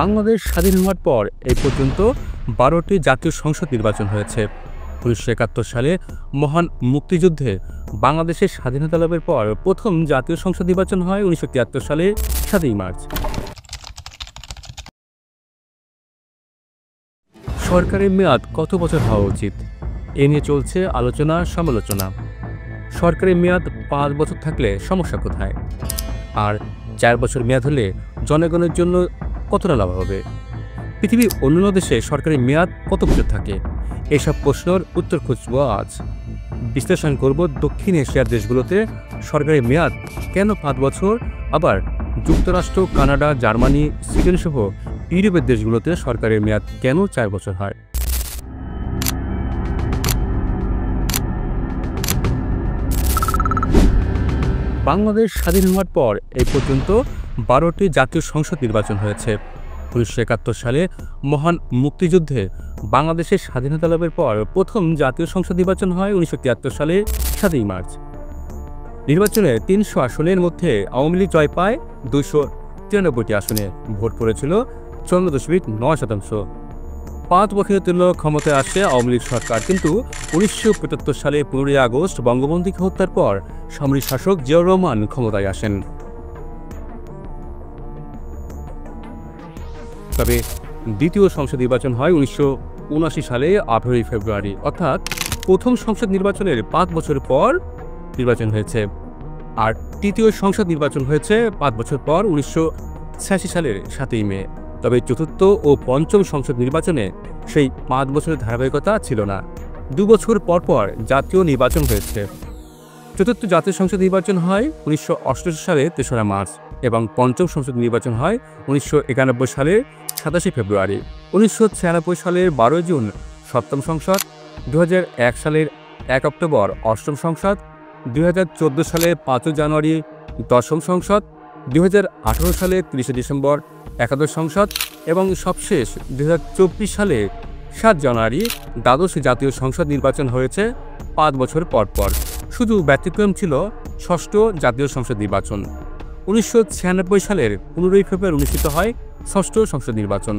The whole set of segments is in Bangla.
বাংলাদেশ স্বাধীন হওয়ার পর এই পর্যন্ত ১২টি জাতীয় সংসদ নির্বাচন হয়েছে। ১৯৭১ সালে মহান মুক্তিযুদ্ধে বাংলাদেশের স্বাধীনতা লাভের পর প্রথম জাতীয় সংসদ নির্বাচন হয় ১৯৭৩ সালে ৭ই মার্চ। সরকারের মেয়াদ কত বছর হওয়া উচিত এ নিয়ে চলছে আলোচনা সমালোচনা। সরকারের মেয়াদ ৫ বছর থাকলে সমস্যা কোথায়, আর ৪ বছর মেয়াদ হলে জনগণের জন্য কতটা লাভ হবে? পৃথিবীর অন্যান্য দেশে সরকারি মেয়াদ কত বছর থাকে? এসব প্রশ্নের উত্তর খুঁজব আজ। বিশ্লেষণ করব দক্ষিণ এশিয়ার দেশগুলোতে সরকারি মেয়াদ কেন ৫ বছর, আবার যুক্তরাষ্ট্র, কানাডা, জার্মানি, সুইডেন সহ ইউরোপের দেশগুলোতে সরকারের মেয়াদ কেন ৪ বছর হয়। বাংলাদেশ স্বাধীন হওয়ার পর এই পর্যন্ত ১২টি জাতীয় সংসদ নির্বাচন হয়েছে। ১৯৭১ সালে মহান মুক্তিযুদ্ধে বাংলাদেশের স্বাধীনতা লাভের পর প্রথম জাতীয় সংসদ নির্বাচন হয় ১৯৭৩ সালে ৭ই মার্চ। নির্বাচনে ৩০০ আসনের মধ্যে আওয়ামী লীগ জয় পায় ২৯৩টি আসনে, ভোট পড়েছিল ৫৪.৯%। ৫ বছরের জন্য ক্ষমতায় আসে আওয়ামী লীগ সরকার, কিন্তু ১৯৭৫ সালে ১৫ই আগস্ট বঙ্গবন্ধুকে হত্যার পর সামরিক শাসক জিয়াউর রহমান ক্ষমতায় আসেন। তবে দ্বিতীয় সংসদ নির্বাচন হয় ১৯৭৯ সালে ১৮ই ফেব্রুয়ারি, অর্থাৎ প্রথম সংসদ নির্বাচনের ৫ বছর পর নির্বাচন হয়েছে। আর তৃতীয় সংসদ নির্বাচন হয়েছে ৫ বছর পর ১৯৮৬ সালের ৭ই মে। তবে চতুর্থ ও পঞ্চম সংসদ নির্বাচনে সেই ৫ বছরের ধারাবাহিকতা ছিল না। ২ বছর পর পর জাতীয় নির্বাচন হয়েছে। চতুর্থ জাতীয় সংসদ নির্বাচন হয় ১৯৮৮ সালে ৩রা মার্চ এবং পঞ্চম সংসদ নির্বাচন হয় ১৯৯১ সালের ২৭ ফেব্রুয়ারি। ১৯৯৬ সালের ১২ জুন সপ্তম সংসদ, ২০০১ সালের ১ অক্টোবর অষ্টম সংসদ, ২০১৪ সালের ৫ জানুয়ারি দশম সংসদ, ২০১৮ সালের ৩০ ডিসেম্বর একাদশ সংসদ এবং সবশেষ ২০২৪ সালে ৭ জানুয়ারি দ্বাদশ জাতীয় সংসদ নির্বাচন হয়েছে ৫ বছর পর পর। শুধু ব্যতিক্রম ছিল ষষ্ঠ জাতীয় সংসদ নির্বাচন। ১৯৯৬ সালের ১৫ই ফেব্রুয়ারি অনুষ্ঠিত হয় ষষ্ঠ সংসদ নির্বাচন।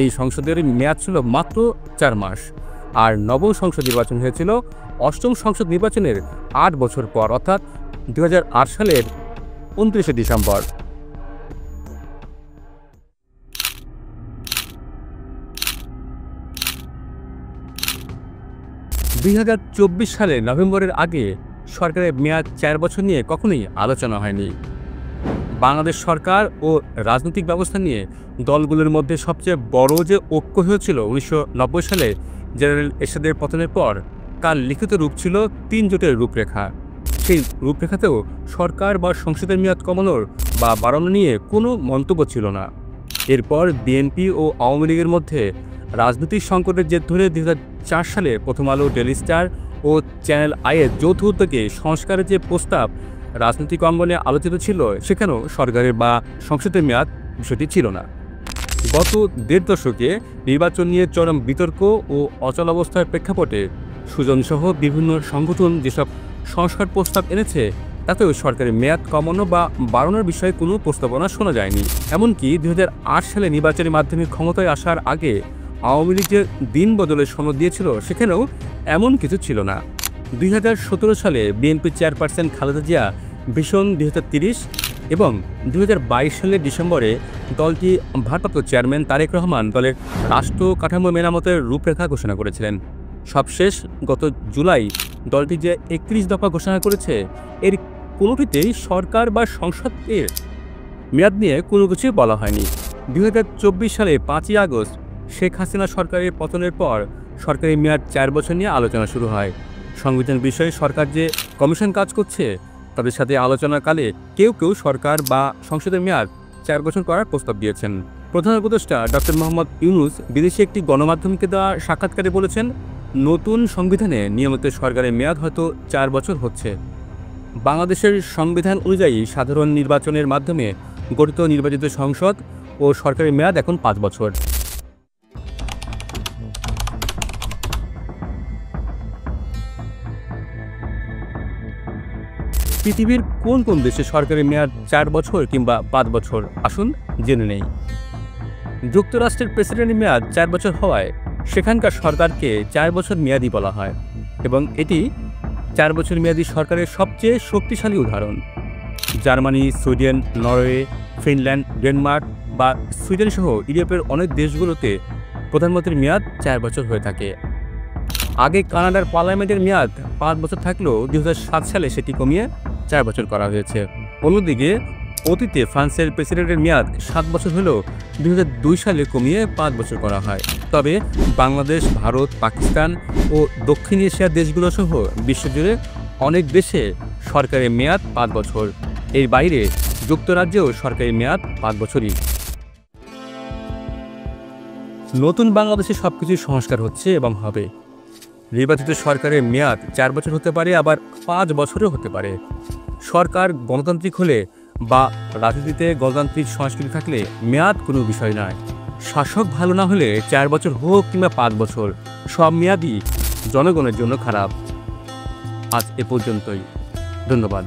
এই সংসদের মেয়াদ ছিল মাত্র ৪ মাস। আর নবম সংসদ নির্বাচন হয়েছিল অষ্টম সংসদ নির্বাচনের ৮ বছর পর, অর্থাৎ ২০০৮ সালের ২৯ ডিসেম্বর। (২০২৪ সালের নভেম্বরের আগে সরকারের মেয়াদ ৪ বছর নিয়ে কখনোই আলোচনা হয়নি। বাংলাদেশ সরকার ও রাজনৈতিক ব্যবস্থা নিয়ে দলগুলোর মধ্যে সবচেয়ে বড় যে ঐক্য হয়েছিল ১৯৯০ সালে জেনারেল এরশাদের পতনের পর, তার লিখিত রূপ ছিল ৩ জোটের রূপরেখা। সেই রূপরেখাতেও সরকার বা সংসদের মেয়াদ কমানোর বা বাড়ানো নিয়ে কোনো মন্তব্য ছিল না। এরপর বিএনপি ও আওয়ামী লীগের মধ্যে রাজনৈতিক সংকটের জের ধরে ২০০৪ সালে প্রথম আলো, ডেইলি স্টার ও চ্যানেল আইয়ের যৌথ উদ্যোগে সংস্কারের যে প্রস্তাব রাজনৈতিক অঙ্গনে আলোচিত ছিল, সেখানেও সরকারের বা সংসদের মেয়াদ বিষয়টি ছিল না। গত ১.৫ দশকে নির্বাচন নিয়ে চরম বিতর্ক ও অচলাবস্থার প্রেক্ষাপটে সুজনসহ বিভিন্ন সংগঠন যেসব সংস্কার প্রস্তাব এনেছে, তাতেও সরকারের মেয়াদ কমানো বা বাড়ানোর বিষয়ে কোনো প্রস্তাবনা শোনা যায়নি। এমনকি ২০০৮ সালে নির্বাচনের মাধ্যমে ক্ষমতায় আসার আগে আওয়ামী লীগ যে দিন বদলের সনদ দিয়েছিল, সেখানেও এমন কিছু ছিল না। ২০১৭ সালে বিএনপি চেয়ারপারসন খালেদা জিয়া ভীষণ ২০৩০ এবং ২০২২ সালের ডিসেম্বরে দলটি ভারপ্রাপ্ত চেয়ারম্যান তারেক রহমান দলের রাষ্ট্র কাঠামো মেরামতের রূপরেখা ঘোষণা করেছিলেন। সবশেষ গত জুলাই দলটি যে ৩১ দফা ঘোষণা করেছে, এর কোনোটিতেই সরকার বা সংসদের মেয়াদ নিয়ে কোনো কিছুই বলা হয়নি। ২০২৪ সালে ৫ই আগস্ট শেখ হাসিনা সরকারের পতনের পর সরকারি মেয়াদ ৪ বছর নিয়ে আলোচনা শুরু হয়। সংবিধান বিষয়ে সরকার যে কমিশন কাজ করছে, তাদের সাথে আলোচনাকালে কেউ কেউ সরকার বা সংসদের মেয়াদ ৪ বছর করার প্রস্তাব দিয়েছেন। প্রধান উপদেষ্টা ডক্টর মোহাম্মদ ইউনূস বিদেশি একটি গণমাধ্যমকে দেওয়া সাক্ষাৎকারে বলেছেন, নতুন সংবিধানে নিয়মিত সরকারের মেয়াদ হয়তো ৪ বছর হচ্ছে। বাংলাদেশের সংবিধান অনুযায়ী সাধারণ নির্বাচনের মাধ্যমে গঠিত নির্বাচিত সংসদ ও সরকারের মেয়াদ এখন ৫ বছর। পৃথিবীর কোন কোন দেশে সরকারি মেয়াদ ৪ বছর কিংবা ৫ বছর, আসুন জেনে নেই। যুক্তরাষ্ট্রের প্রেসিডেন্টের মেয়াদ 4 বছর হওয়ায় সেখানকার সরকারকে 4 বছর মেয়াদি বলা হয় এবং এটি 4 বছর মেয়াদী সরকারের সবচেয়ে শক্তিশালী উদাহরণ। Germany, Sweden, Norway, Finland, Denmark বা সুইডেন সহ ইউরোপের অনেক দেশগুলোতে প্রধানমন্ত্রীর মেয়াদ 4 বছর হয়ে থাকে। আগে কানাডার পার্লামেন্টের মেয়াদ 5 বছর থাকলেও 2007 সালে সেটি কমিয়ে 4 বছর করা হয়েছে। অন্যদিকে অতীতে ফ্রান্সের প্রেসিডেন্টের মেয়াদ 7 বছর হলেও 2002 সালে কমিয়ে 5 বছর করা হয়। তবে বাংলাদেশ, ভারত, পাকিস্তান ও দক্ষিণ এশিয়ার দেশগুলো সহ বিশ্বজুড়ে অনেক দেশে সরকারের মেয়াদ 5 বছর। এর বাইরে যুক্তরাজ্যেও সরকারি মেয়াদ 5 বছরই। নতুন বাংলাদেশে সবকিছু সংস্কার হচ্ছে এবং হবে। নির্বাচিত সরকারের মেয়াদ 4 বছর হতে পারে, আবার 5 বছরও হতে পারে। সরকার গণতান্ত্রিক হলে বা রাজনীতিতে গণতান্ত্রিক সংস্কৃতি থাকলে মেয়াদ কোনো বিষয় নয়। শাসক ভালো না হলে 4 বছর হোক কিংবা 5 বছর, সব মেয়াদই জনগণের জন্য খারাপ। আজ এ পর্যন্তই। ধন্যবাদ।